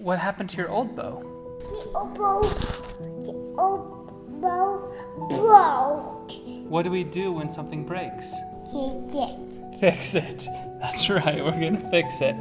What happened to your old bow? The old bow broke. What do we do when something breaks? Fix it. Fix it. That's right, we're gonna fix it.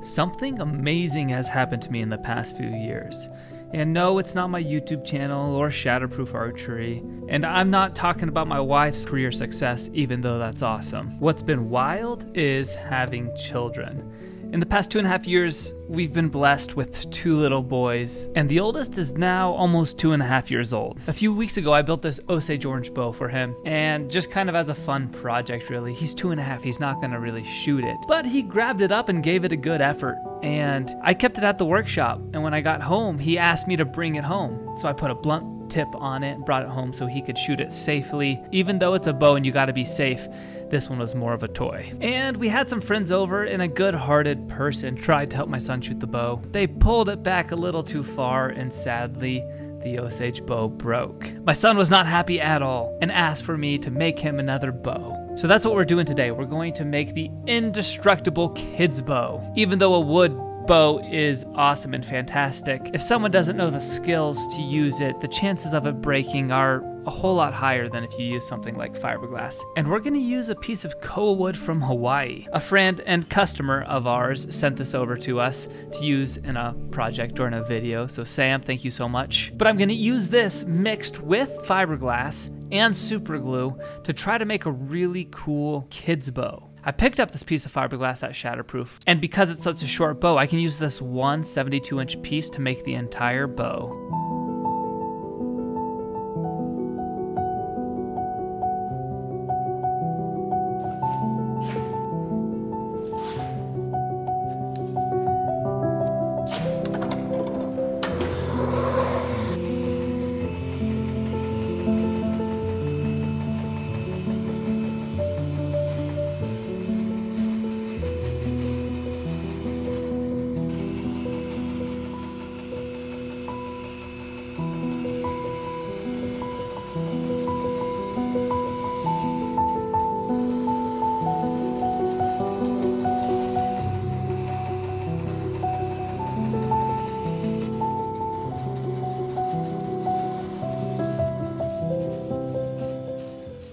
Something amazing has happened to me in the past few years. And no, it's not my YouTube channel or Shatterproof Archery. And I'm not talking about my wife's career success, even though that's awesome. What's been wild is having children. In the past 2.5 years, we've been blessed with 2 little boys, and the oldest is now almost 2.5 years old. A few weeks ago, I built this Osage orange bow for him, and just kind of as a fun project, really. He's 2.5, he's not gonna really shoot it. But he grabbed it up and gave it a good effort, and I kept it at the workshop, and when I got home, he asked me to bring it home. So I put a blunt tip on it and brought it home so he could shoot it safely. Even though it's a bow and you gotta be safe, this one was more of a toy. And we had some friends over, and a good-hearted person tried to help my son shoot the bow. They pulled it back a little too far, and sadly, the Osage bow broke. My son was not happy at all and asked for me to make him another bow. So that's what we're doing today. We're going to make the Indestructible kids bow. Even though a wood bow is awesome and fantastic, if someone doesn't know the skills to use it, the chances of it breaking are a whole lot higher than if you use something like fiberglass. And we're gonna use a piece of koa wood from Hawaii. A friend and customer of ours sent this over to us to use in a project or in a video, so Sam, thank you so much. But I'm gonna use this mixed with fiberglass and super glue to try to make a really cool kids bow. I picked up this piece of fiberglass at Shatterproof, and because it's such a short bow, I can use this one 72-inch piece to make the entire bow.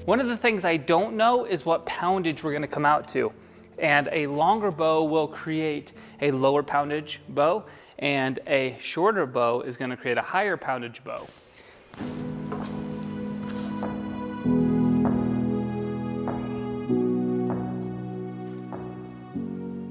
One of the things I don't know is what poundage we're gonna come out to. And a longer bow will create a lower poundage bow, and a shorter bow is gonna create a higher poundage bow.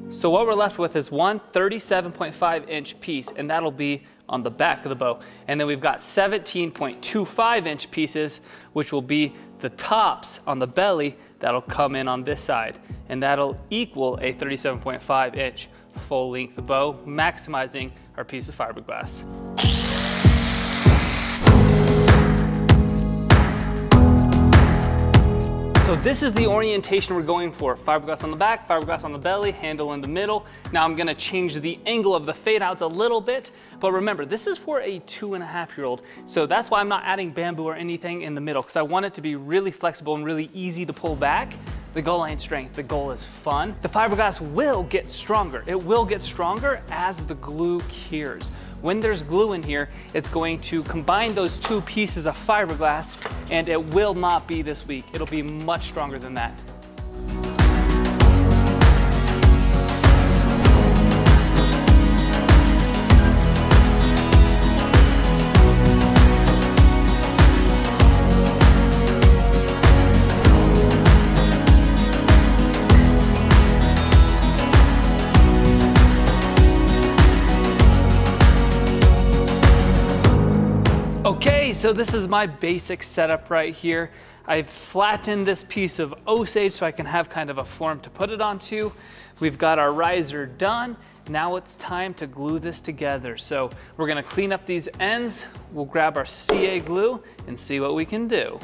So what we're left with is one 37.5-inch piece, and that'll be on the back of the bow. And then we've got 17.25-inch pieces, which will be the tops on the belly that'll come in on this side. And that'll equal a 37.5-inch full-length bow, maximizing our piece of fiberglass. So this is the orientation we're going for. Fiberglass on the back, fiberglass on the belly, handle in the middle. Now I'm gonna change the angle of the fade outs a little bit, but remember, this is for a 2.5-year-old. So that's why I'm not adding bamboo or anything in the middle, because I want it to be really flexible and really easy to pull back. The goal ain't strength, the goal is fun. The fiberglass will get stronger. It will get stronger as the glue cures. When there's glue in here, it's going to combine those 2 pieces of fiberglass, and it will not be this weak. It'll be much stronger than that. Okay, so this is my basic setup right here. I've flattened this piece of Osage so I can have kind of a form to put it onto. We've got our riser done. Now it's time to glue this together. So we're gonna clean up these ends. We'll grab our CA glue and see what we can do.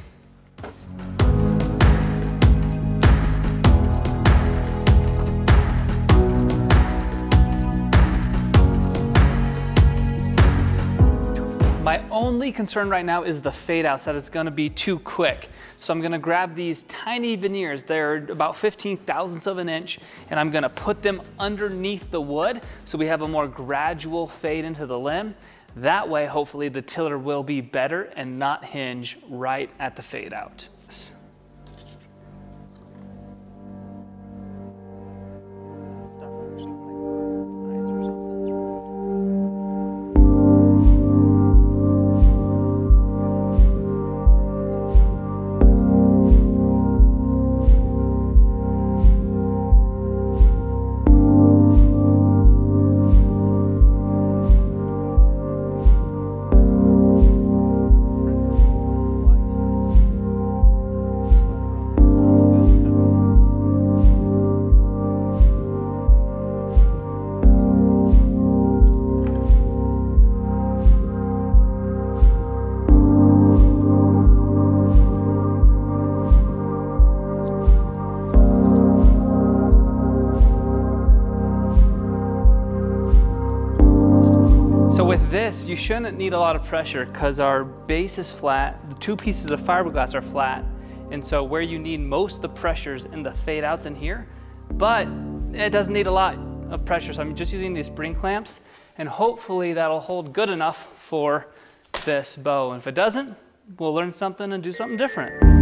My only concern right now is the fade outs, that it's gonna be too quick. So I'm gonna grab these tiny veneers, they're about 15 thousandths of an inch, and I'm gonna put them underneath the wood so we have a more gradual fade into the limb. That way, hopefully the tiller will be better and not hinge right at the fade out. So with this, you shouldn't need a lot of pressure because our base is flat, the two pieces of fiberglass are flat, and so where you need most of the pressures in the fade outs in here, but it doesn't need a lot of pressure. So I'm just using these spring clamps, and hopefully that'll hold good enough for this bow. And if it doesn't, we'll learn something and do something different.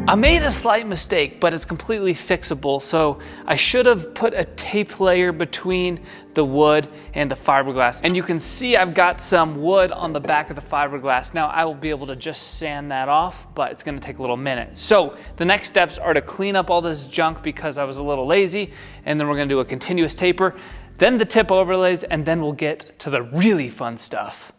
I made a slight mistake, but it's completely fixable. So I should have put a tape layer between the wood and the fiberglass. And you can see I've got some wood on the back of the fiberglass. Now I will be able to just sand that off, but it's gonna take a little minute. So the next steps are to clean up all this junk because I was a little lazy, and then we're gonna do a continuous taper, then the tip overlays, and then we'll get to the really fun stuff.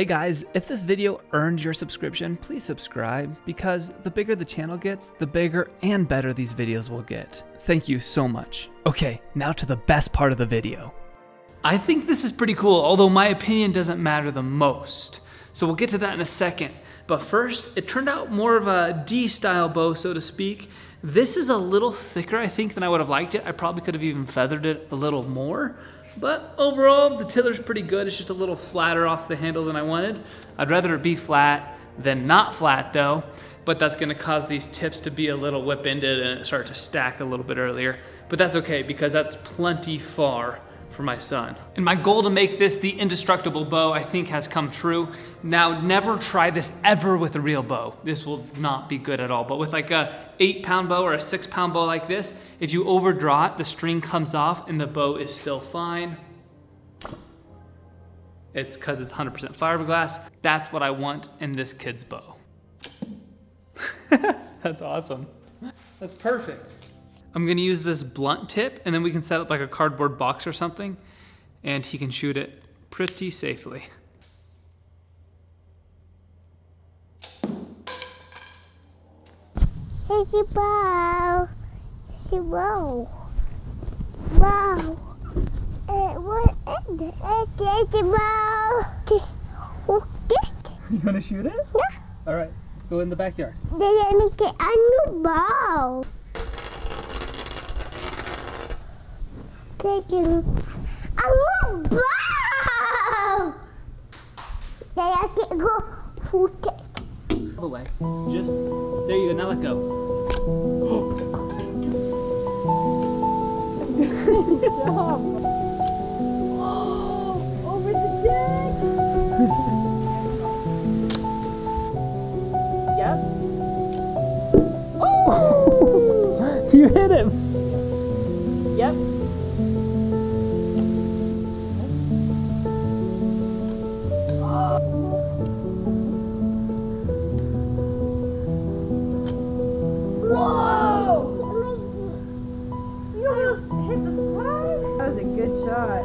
guys, if this video earned your subscription, please subscribe, because the bigger the channel gets, the bigger and better these videos will get. Thank you so much. Okay, now to the best part of the video. I think this is pretty cool, although my opinion doesn't matter the most. So we'll get to that in a second. But first, it turned out more of a D-style bow, so to speak. This is a little thicker, I think, than I would have liked it. I probably could have even feathered it a little more. But overall, the tiller's pretty good. It's just a little flatter off the handle than I wanted. I'd rather it be flat than not flat though, but that's gonna cause these tips to be a little whip-ended and start to stack a little bit earlier. But that's okay, because that's plenty far for my son. And my goal to make this the indestructible bow, I think, has come true. Now, never try this ever with a real bow. This will not be good at all. But with like a 8-pound bow or a 6-pound bow like this, if you overdraw it, the string comes off and the bow is still fine. It's because it's 100% fiberglass. That's what I want in this kid's bow. That's awesome. That's perfect. I'm gonna use this blunt tip, and then we can set up like a cardboard box or something, and he can shoot it pretty safely. It's a bow. It's a bow. Bow. What is it? It's a bow. You wanna shoot it? Yeah. All right, let's go in the backyard. Then I make it a new bow. Taking a new bow. Then I can go put it. All the way. Just, there you go, now let go. Good job. Oh, over the deck. Yep. Oh! You hit him. Yep. Whoa! You almost hit the slide. That was a good shot.